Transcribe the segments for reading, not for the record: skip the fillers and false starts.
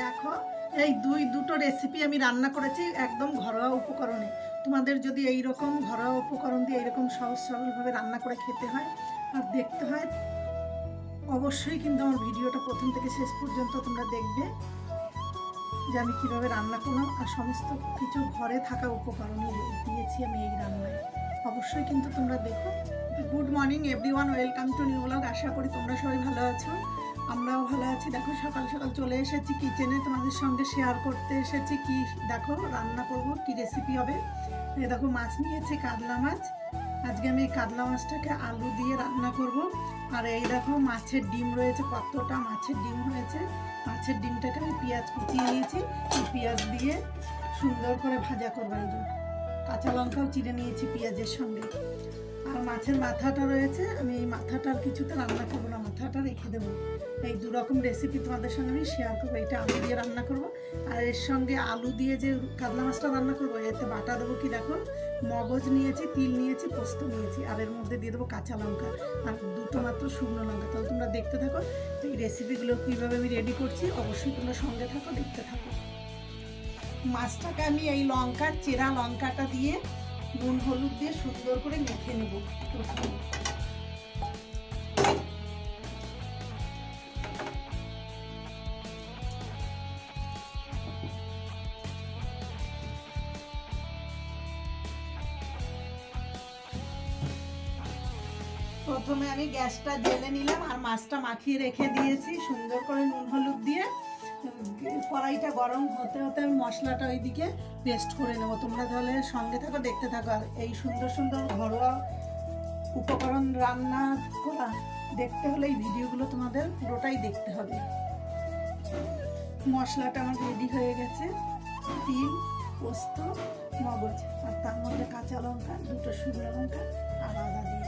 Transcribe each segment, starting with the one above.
দেখো এই দুটো রেসিপি আমি রান্না করেছি একদম ঘরোয়া উপকরণে। তোমাদের যদি এই রকম ঘরোয়া উপকরণ দিয়ে এইরকম সহজ সরলভাবে রান্না করে খেতে হয় আর দেখতে হয়, অবশ্যই কিন্তু আমার ভিডিওটা প্রথম থেকে শেষ পর্যন্ত তোমরা দেখবে যে আমি কীভাবে রান্না করলাম। আর সমস্ত কিছু ঘরে থাকা উপকরণই দিয়েছি আমি এই রান্নায়, অবশ্যই কিন্তু তোমরা দেখো। Good morning everyone, welcome to new blog. আশা করি তোমরা সবাই ভালো আছো, আমরাও ভালো আছি। দেখো সকাল সকাল চলে এসেছি কিচেনে, তোমাদের সঙ্গে শেয়ার করতে এসেছি কি দেখো রান্না করব, কি রেসিপি হবে। এই দেখো মাছ নিয়েছি, কাতলা মাছ। আজকে আমি এই কাতলা মাছটাকে আলু দিয়ে রান্না করব। আর এই দেখো মাছের ডিম রয়েছে, কতটা মাছের ডিম হয়েছে। মাছের ডিমটাকে আমি পেঁয়াজ কুচিয়ে নিয়েছি, এই পেঁয়াজ দিয়ে সুন্দর করে ভাজা করবো। এই যে কাঁচা লঙ্কাও চিড়ে নিয়েছি পেঁয়াজের সঙ্গে। আর মাছের মাথাটা রয়েছে, আমি এই মাথাটার কিছুতে রান্না করবো না, মাথাটা রেখে দেবো। এই দু রকম রেসিপি তোমাদের সঙ্গে আমি শেয়ার করবো। এটা আলু দিয়ে রান্না করব, আর এর সঙ্গে আলু দিয়ে যে কাতলা মাছটা রান্না করবো এতে বাটা দেবো কি দেখো, মগজ নিয়েছি, তিল নিয়েছি, পোস্ত নিয়েছি, আর এর মধ্যে দিয়ে দেবো কাঁচা লঙ্কা আর দুটো মাত্র শুকনো লঙ্কা। তাহলে তোমরা দেখতে থাকো এই রেসিপিগুলো কীভাবে আমি রেডি করছি, অবশ্যই তোমরা সঙ্গে থাকো, দেখতে থাকো। মাছটাকে আমি এই লঙ্কা, চেরা লঙ্কাটা দিয়ে নুন হলুদ দিয়ে সুন্দর করে মেখে নেব। প্রথমে আমি গ্যাসটা জ্বেলে নিলাম আর মাছটা মাখিয়ে রেখে দিয়েছি সুন্দর করে নুন হলুদ দিয়ে। কড়াইটা গরম হতে হতে আমি মশলাটা ওইদিকে পেস্ট করে নেবো। তোমরা তাহলে সঙ্গে থাকো, দেখতে থাকো। আর এই সুন্দর সুন্দর ঘরোয়া উপকরণ রান্না করা দেখতে হলে এই ভিডিওগুলো তোমাদের পুরোটাই দেখতে হবে। মশলাটা আমার রেডি হয়ে গেছে, তিল, পোস্ত, মগজ, আর তার মধ্যে কাঁচা লঙ্কা, দুটো শুকনো লঙ্কা আর আদা দিয়ে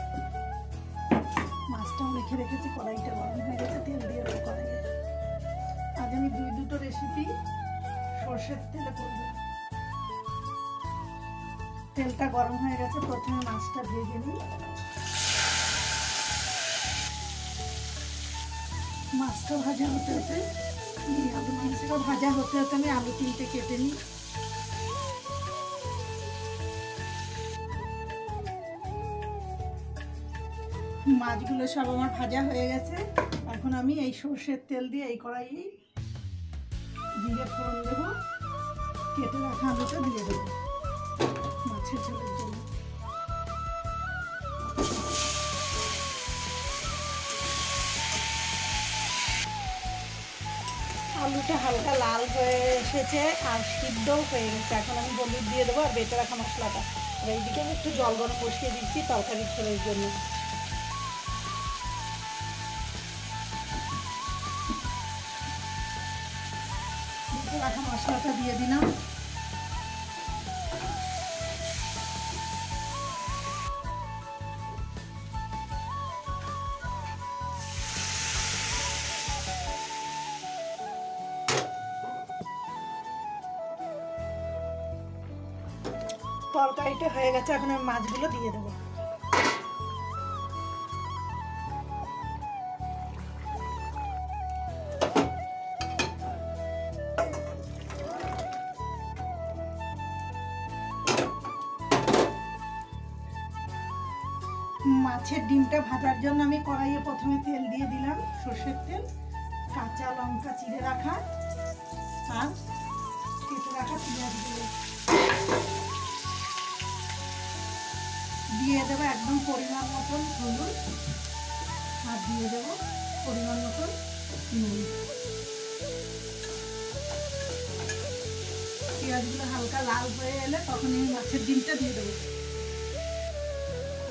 মাছটাও রেখে রেখেছি। কড়াইটা গরম হয়ে গেছে, তেল দিয়ে দেবো কড়াইয়ে। আজ আমি দুটো রেসিপি সর্ষের তেলে করব। তেলটা গরম হয়ে গেছে, প্রথমে মাছটা ভেজে নিই। মাছটা ভাজা হতে হতে মাছটা ভাজা হতে হতে আমি আলু তিনটে কেটে নিই। মাছগুলো সব আমার ভাজা হয়ে গেছে। এখন আমি এই সর্ষের তেল দিয়ে এই কড়াইয়ে জিরে ফোড়ন দেবো, কেটে রাখা আলুটা দিয়ে দেবো মাছের ঝোলের জন্য। আলুটা হালকা লাল হয়ে এসেছে আর সিদ্ধও হয়ে গেছে। এখন আমি হলুদ দিয়ে দেবো আর বেটে রাখা মশলাটা। আর এইদিকে আমি একটু জল গরম বসিয়ে দিচ্ছি তরকারি ঝোলের জন্য। রাখা মশলাটা দিয়ে দিলাম। তরকারিটা হয়ে গেছে, এখন আমি মাছগুলো দিয়ে দেবো। মাছের ডিমটা ভাজার জন্য আমি কড়াইয়ে প্রথমে তেল দিয়ে দিলাম, সর্ষের তেল, কাঁচা লঙ্কা চিড়ে রাখা আর কেটে রাখা পেঁয়াজগুলো দিয়ে দেবো। একদম পরিমাণ মতন হলুদ আর দিয়ে দেবো পরিমাণ মতন নুন। পেঁয়াজগুলো হালকা লাল হয়ে এলে তখন আমি মাছের ডিমটা দিয়ে দেবো।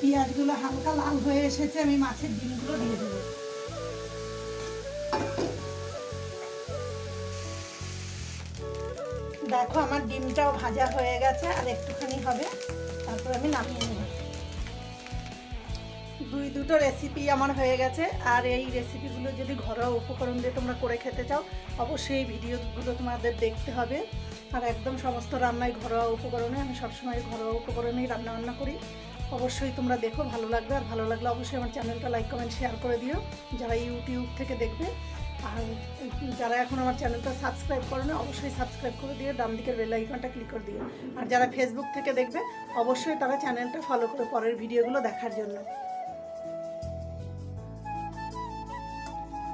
পেঁয়াজগুলো হালকা লাল হয়ে এসেছে, আমি মাছের ডিমগুলো দিয়ে দেবো। দেখো আমার ডিমটাও ভাজা হয়ে গেছে, আর একটুখানি হবে, তারপর আমি নামিয়ে নেব। দুটো রেসিপি আমার হয়ে গেছে। আর এই রেসিপিগুলো যদি ঘরোয়া উপকরণ দিয়ে তোমরা করে খেতে চাও, অবশ্যই এই ভিডিওগুলো তোমাদের দেখতে হবে। আর একদম সমস্ত রান্নাই ঘরোয়া উপকরণে, আমি সবসময় ঘরোয়া উপকরণেই রান্না করি। অবশ্যই তোমরা দেখো, ভালো লাগবে। আর ভালো লাগলে অবশ্যই আমার চ্যানেলটা লাইক কমেন্ট শেয়ার করে দিও যারা ইউটিউব থেকে দেখবে। আর যারা এখন আমার চ্যানেলটা সাবস্ক্রাইব করে না অবশ্যই সাবস্ক্রাইব করে দিয়ে ডান দিকের বেল আইকনটা ক্লিক করে দিও। আর যারা ফেসবুক থেকে দেখবে অবশ্যই তারা চ্যানেলটা ফলো করে পরের ভিডিওগুলো দেখার জন্য।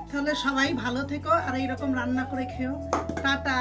তাহলে সবাই ভালো থেকো আর এইরকম রান্না করে খেও। টাটা।